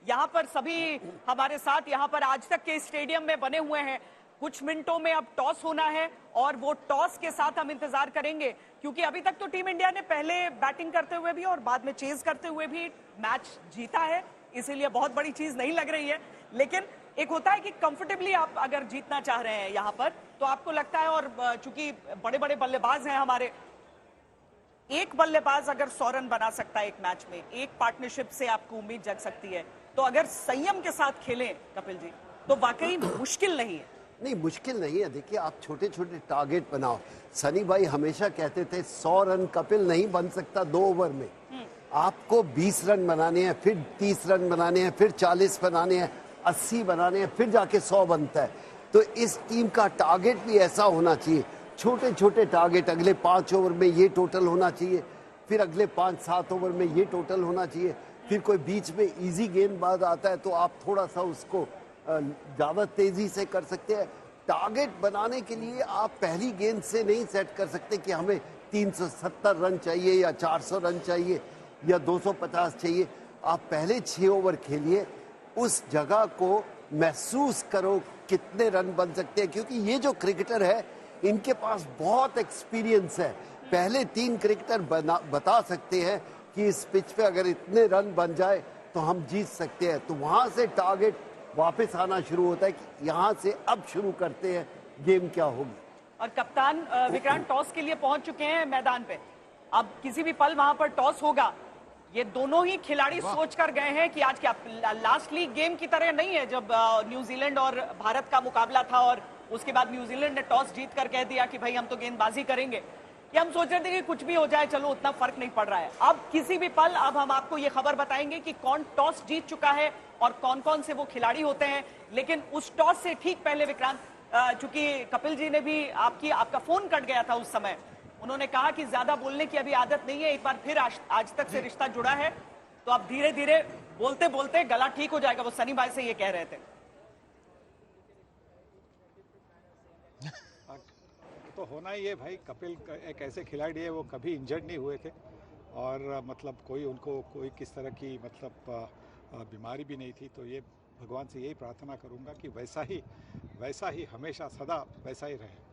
यहाँ पर सभी हमारे साथ यहाँ पर आज तक के स्टेडियम में बने हुए हैं। कुछ मिनटों में अब टॉस होना है और वो टॉस के साथ हम इंतजार करेंगे, क्योंकि अभी तक तो टीम इंडिया ने पहले बैटिंग करते हुए भी और बाद में चेज करते हुए भी मैच जीता है, इसीलिए बहुत बड़ी चीज नहीं लग रही है। लेकिन एक होता है कि कंफर्टेबली आप अगर जीतना चाह रहे हैं यहाँ पर, तो आपको लगता है, और चूंकि बड़े बड़े बल्लेबाज हैं हमारे, एक बल्लेबाज अगर 100 रन बना सकता है एक मैच में, एक पार्टनरशिप से आपको उम्मीद जग सकती है। तो अगर संयम के साथ खेलें कपिल जी, तो वाकई मुश्किल नहीं है। नहीं, मुश्किल नहीं है। देखिए, आप छोटे छोटे टारगेट बनाओ। सनी भाई हमेशा कहते थे 100 रन कपिल नहीं बन सकता 2 ओवर में। आपको 20 रन बनाने हैं, फिर 30 रन बनाने हैं, फिर 40 बनाने हैं, 80 बनाने हैं, फिर जाके 100 बनता है। तो इस टीम का टारगेट भी ऐसा होना चाहिए, छोटे छोटे टारगेट। अगले 5 ओवर में ये टोटल होना चाहिए, फिर अगले 5-7 ओवर में ये टोटल होना चाहिए। फिर कोई बीच में इजी गेंदबाज आता है तो आप थोड़ा सा उसको ज़्यादा तेजी से कर सकते हैं। टारगेट बनाने के लिए आप पहली गेंद से नहीं सेट कर सकते कि हमें 370 रन चाहिए या 400 रन चाहिए या 250 चाहिए। आप पहले 6 ओवर खेलिए, उस जगह को महसूस करो कितने रन बन सकते हैं, क्योंकि ये जो क्रिकेटर है इनके पास बहुत एक्सपीरियंस है। पहले 3 क्रिकेटर बता सकते हैं कि इस पिच पे अगर इतने रन बन जाए तो हम जीत सकते हैं। तो वहां से टारगेट वापस आना शुरू होता है कि यहाँ से अब शुरू करते हैं, गेम क्या होगी। और कप्तान विक्रांत टॉस के लिए पहुंच चुके हैं मैदान पे। अब किसी भी पल वहां पर टॉस होगा। ये दोनों ही खिलाड़ी सोच कर गए हैं कि आज क्या लास्ट लीग गेम की तरह नहीं है, जब न्यूजीलैंड और भारत का मुकाबला था और उसके बाद न्यूजीलैंड ने टॉस जीत कर कह दिया कि भाई हम तो गेंदबाजी करेंगे। कि हम सोच रहे थे कि कुछ भी हो जाए, चलो उतना फर्क नहीं पड़ रहा है। अब किसी भी पल अब हम आपको ये खबर बताएंगे कि कौन टॉस जीत चुका है और कौन कौन से वो खिलाड़ी होते हैं। लेकिन उस टॉस से ठीक पहले विक्रांत, चूंकि कपिल जी ने भी आपका फोन कट गया था उस समय, उन्होंने कहा कि ज्यादा बोलने की अभी आदत नहीं है। एक बार फिर आज तक से रिश्ता जुड़ा है, तो अब धीरे धीरे बोलते बोलते गला ठीक हो जाएगा। वो सनी भाई से ये कह रहे थे। तो होना ही है भाई। कपिल एक ऐसे खिलाड़ी है, वो कभी इंजर्ड नहीं हुए थे और मतलब कोई किस तरह की मतलब बीमारी भी नहीं थी। तो ये भगवान से यही प्रार्थना करूंगा कि वैसा ही हमेशा सदा वैसा ही रहे।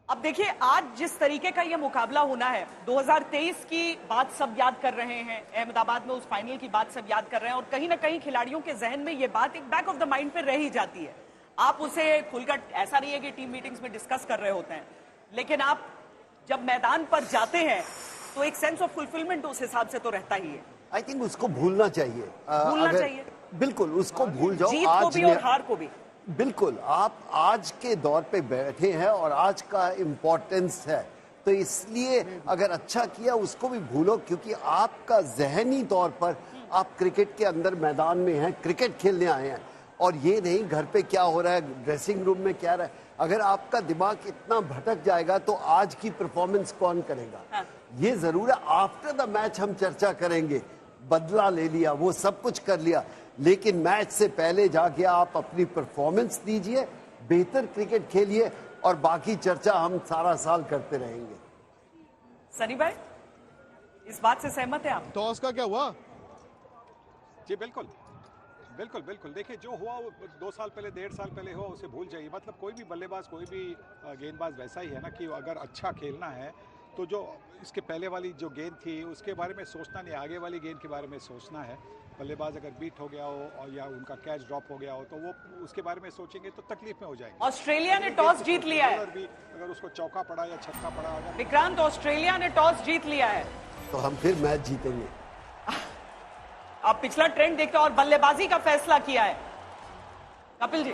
अब देखिए, आज जिस तरीके का ये मुकाबला होना है, 2023 की बात सब याद कर रहे हैं, अहमदाबाद में उस फाइनल की बात सब याद कर रहे हैं, और कहीं ना कहीं खिलाड़ियों के जहन में ये बात एक बैक ऑफ द माइंड पे रह ही जाती है। आप उसे खुलकर, ऐसा नहीं है कि टीम मीटिंग्स में डिस्कस कर रहे होते हैं, लेकिन आप जब मैदान पर जाते हैं तो एक सेंस ऑफ फुलफिलमेंट उस हिसाब से तो रहता ही है। आई थिंक उसको भूलना चाहिए। चाहिए, बिल्कुल उसको भूल जाओ। जीत को भी और हार को भी। बिल्कुल, आप आज के दौर पे बैठे हैं और आज का इम्पोर्टेंस है, तो इसलिए अगर अच्छा किया उसको भी भूलो, क्योंकि आपका जहनी तौर पर आप क्रिकेट के अंदर मैदान में हैं, क्रिकेट खेलने आए हैं, और ये नहीं घर पे क्या हो रहा है, ड्रेसिंग रूम में क्या रहा है। अगर आपका दिमाग इतना भटक जाएगा तो आज की परफॉर्मेंस कौन करेगा। हाँ। ये जरूर है, आफ्टर द मैच हम चर्चा करेंगे। बदला ले लिया, वो सब कुछ कर लिया, लेकिन मैच से पहले जाके आप अपनी परफॉर्मेंस दीजिए, बेहतर क्रिकेट खेलिए, और बाकी चर्चा हम सारा साल करते रहेंगे। सनी भाई, इस बात से सहमत है आप? टॉस का क्या हुआ? जी बिल्कुल। देखिए, जो हुआ वो 2 साल पहले, 1.5 साल पहले हुआ, उसे भूल जाइए। मतलब कोई भी बल्लेबाज, कोई भी गेंदबाज वैसा ही है ना कि अगर अच्छा खेलना है तो जो इसके पहले वाली जो गेंद थी उसके बारे में सोचना नहीं, आगे वाली गेंद के बारे में सोचना है। बल्लेबाज अगर बीट हो गया हो और या उनका कैच ड्रॉप हो गया हो तो वो उसके बारे में सोचेंगे तो तकलीफ में हो जाएंगे। ऑस्ट्रेलिया ने टॉस जीत लिया है। अगर उसको चौका पड़ा या छक्का पड़ा, विक्रांत, ऑस्ट्रेलिया ने टॉस जीत लिया है, तो हम फिर मैच जीतेंगे। आप पिछला ट्रेंड देखते हो और बल्लेबाजी का फैसला किया है कपिल जी।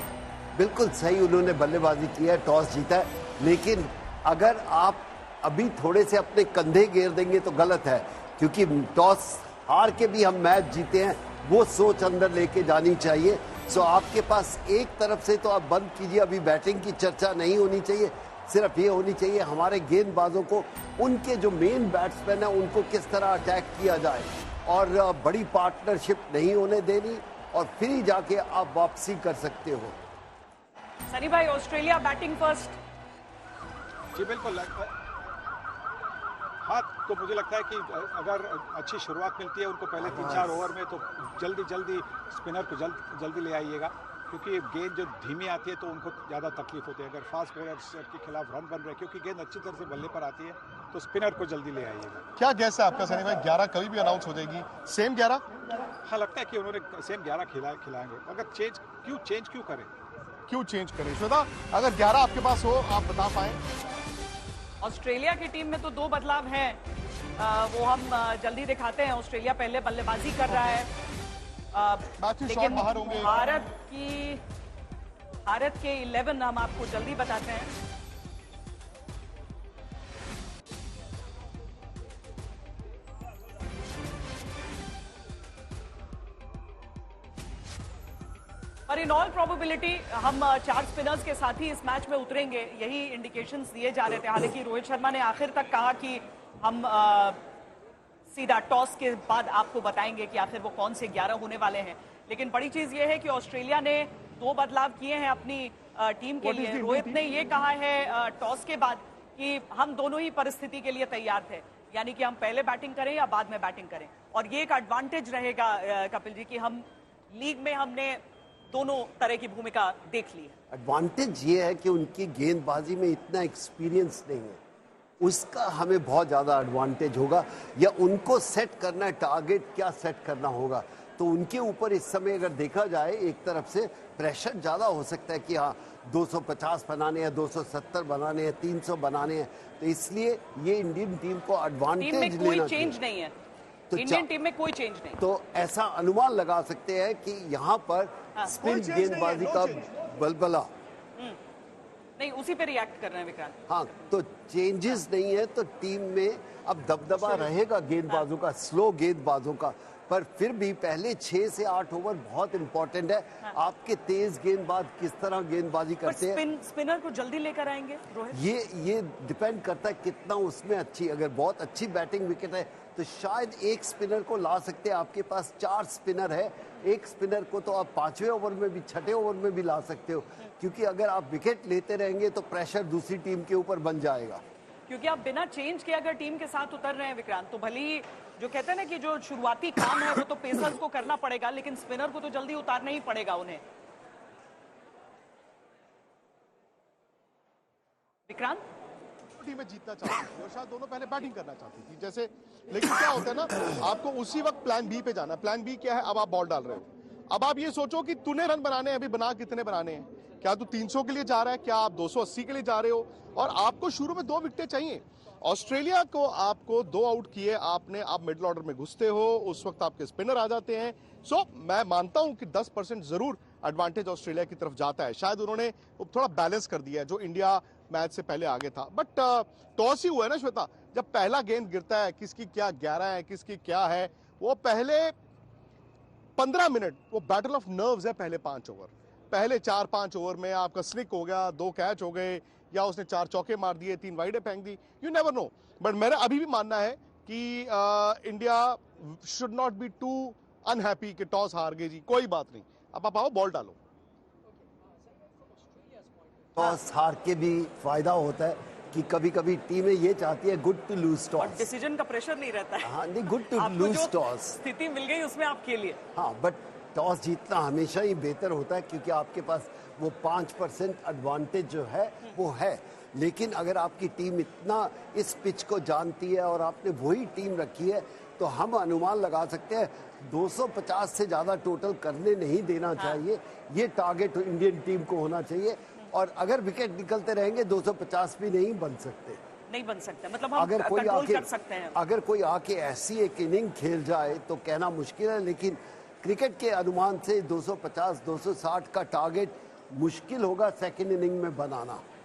बिल्कुल सही, उन्होंने बल्लेबाजी की है, टॉस जीता है, लेकिन अगर आप अभी थोड़े से अपने कंधे घेर देंगे तो गलत है, क्योंकि टॉस हार के भी हम मैच जीते हैं, वो सोच अंदर लेके जानी चाहिए। सो आपके पास एक तरफ से तो आप बंद कीजिए, अभी बैटिंग की चर्चा नहीं होनी चाहिए, सिर्फ ये होनी चाहिए हमारे गेंदबाजों को, उनके जो मेन बैट्समैन है उनको किस तरह अटैक किया जाए, और बड़ी पार्टनरशिप नहीं होने देनी, और फिर ही जाके आप वापसी कर सकते हो। सनी भाई, ऑस्ट्रेलिया बैटिंग फर्स्ट। जी बिल्कुल। हाँ, तो मुझे लगता है कि अगर अच्छी शुरुआत मिलती है उनको पहले 3-4 ओवर में, तो जल्दी स्पिनर को जल्दी ले आइएगा, क्योंकि गेंद जो धीमी आती है तो उनको ज़्यादा तकलीफ होती है। अगर फास्ट बॉलर्स के खिलाफ रन बन रहे हैं, क्योंकि गेंद अच्छी तरह से बल्ले पर आती है, तो स्पिनर को जल्दी ले आइएगा। क्या गैस है आपका सनी भाई, 11 कभी भी अनाउंस हो जाएगी, सेम 11? हाँ, लगता है कि उन्होंने सेम 11 खिलाएंगे। अगर चेंज क्यों करें? क्यों चेंज करें श्वेता? अगर 11 आपके पास हो, आप बता पाए। ऑस्ट्रेलिया की टीम में तो 2 बदलाव हैं, वो हम जल्दी दिखाते हैं। ऑस्ट्रेलिया पहले बल्लेबाजी कर रहा है, मैथ्यू शॉट लेकिन बाहर होंगे। भारत के 11 हम आपको जल्दी बताते हैं। और इन ऑल प्रोबेबिलिटी हम 4 स्पिनर्स के साथ ही इस मैच में उतरेंगे, यही इंडिकेशंस दिए जा रहे थे। हालांकि रोहित शर्मा ने आखिर तक कहा कि हम सीधा टॉस के बाद आपको बताएंगे कि आखिर वो कौन से 11 होने वाले हैं। लेकिन बड़ी चीज ये है कि ऑस्ट्रेलिया ने 2 बदलाव किए हैं अपनी टीम के लिए। रोहित ने ये कहा है टॉस के बाद कि हम दोनों ही परिस्थिति के लिए तैयार थे, यानी कि हम पहले बैटिंग करें या बाद में बैटिंग करें। और ये एक एडवांटेज रहेगा कपिल जी कि हम लीग में हमने दोनों तरह की भूमिका देख ली है। एडवांटेज ये है कि उनकी गेंदबाजी में इतना एक्सपीरियंस नहीं है, उसका हमें बहुत ज़्यादा एडवांटेज होगा। या उनको सेट करना है टारगेट, क्या सेट करना होगा, तो उनके ऊपर इस समय अगर देखा जाए एक तरफ से प्रेशर ज़्यादा हो सकता है कि हाँ 250 बनाने हैं, 270 बनाने हैं, 300 बनाने हैं। तो इसलिए ये इंडियन टीम को एडवांटेज लेना चाहिए। टीम में कोई चेंज नहीं है, तो इंडियन टीम में कोई चेंज नहीं। तो ऐसा अनुमान लगा सकते हैं कि यहाँ पर स्पिन गेंदबाजी का बलबला नहीं, उसी पे रिएक्ट कर रहे हैं विक्रांत। हाँ, तो चेंजेस नहीं है तो टीम में अब दबदबा रहेगा गेंदबाजों का, स्लो गेंदबाजों का। पर फिर भी पहले 6 से 8 ओवर बहुत इंपॉर्टेंट है। आपके तेज गेंदबाज किस तरह गेंदबाजी करते हैं, स्पिनर को जल्दी लेकर आएंगे रोहित। ये डिपेंड करता है कितना उसमें अच्छी, अगर बहुत अच्छी बैटिंग विकेट है तो शायद एक स्पिनर को ला सकते हैं। आपके पास 4 स्पिनर है, एक स्पिनर को तो आप 5वें ओवर में भी 6ठे ओवर में भी ला सकते हो, क्योंकि अगर आप विकेट लेते रहेंगे तो प्रेशर दूसरी टीम के ऊपर बन जाएगा। क्योंकि आप बिना चेंज के अगर टीम के साथ उतर रहे हैं विक्रांत, तो भले ही जो कहते हैं ना कि जो शुरुआती काम है वो तो पेसर्स को करना पड़ेगा, लेकिन स्पिनर को तो जल्दी उतारना ही पड़ेगा उन्हें। विक्रांत टीम में जीतना चाहती थी और शायद दोनों पहले बैटिंग करना चाहती थी जैसे, लेकिन क्या होता है ना, आपको उसी वक्त प्लान बी पे जाना। प्लान बी क्या है? अब आप बॉल डाल रहे हो, अब आप ये सोचो कि तूने रन बनाने हैं, अभी बना कितने बनाने हैं। क्या तू 300 के लिए जा रहा है, क्या आप 280 के लिए जा रहे हो? और आपको शुरू में 2 विकेटें चाहिए। ऑस्ट्रेलिया को आपको 2 आउट किए आपने, आप मिडिल ऑर्डर में घुसते हो, उस वक्त आपके स्पिनर आ जाते हैं। सो मैं मानता हूं कि 10% जरूर एडवांटेज ऑस्ट्रेलिया की तरफ जाता है। शायद उन्होंने थोड़ा बैलेंस कर दिया है, जो इंडिया मैच से पहले आगे था। बट टॉस ही हुआ है ना श्वेता, जब पहला गेंद गिरता है, किसकी क्या 11 है, किसकी क्या है, वो पहले 15 मिनट वो बैटल ऑफ नर्व्स है। पहले 5 ओवर, पहले 4-5 ओवर में आपका स्लिक हो गया, 2 कैच हो गए, या उसने 4 चौके मार दिए, 3 वाइडें फेंक दी, यू नेवर नो। बट मेरा अभी भी मानना है कि India should not be too unhappy कि टॉस हार गई जी, कोई बात नहीं, अब आप आओ बॉल डालो। टॉस हार के भी फायदा होता है कि कभी कभी टीमें ये चाहती है good to lose toss, decision का प्रेशर नहीं रहता है। हाँ नहीं, गुड टू आपको लूज जो टॉस स्थिति मिल गई उसमें आप खेलिए। हाँ, बट टॉस जीतना हमेशा ही बेहतर होता है, क्योंकि आपके पास वो 5% एडवांटेज जो है वो है। लेकिन अगर आपकी टीम इतना इस पिच को जानती है और आपने वही टीम रखी है, तो हम अनुमान लगा सकते हैं 250 से ज़्यादा टोटल करने नहीं देना चाहिए। ये टारगेट इंडियन टीम को होना चाहिए। और अगर विकेट निकलते रहेंगे 250 भी नहीं बन सकते, नहीं बन सकते, मतलब हम अगर कोई कंट्रोल आके कर सकते हैं। अगर कोई आके ऐसी एक इनिंग खेल जाए तो कहना मुश्किल है, लेकिन क्रिकेट के अनुमान से 250-260 का टारगेट मुश्किल होगा सेकंड इनिंग में बनाना।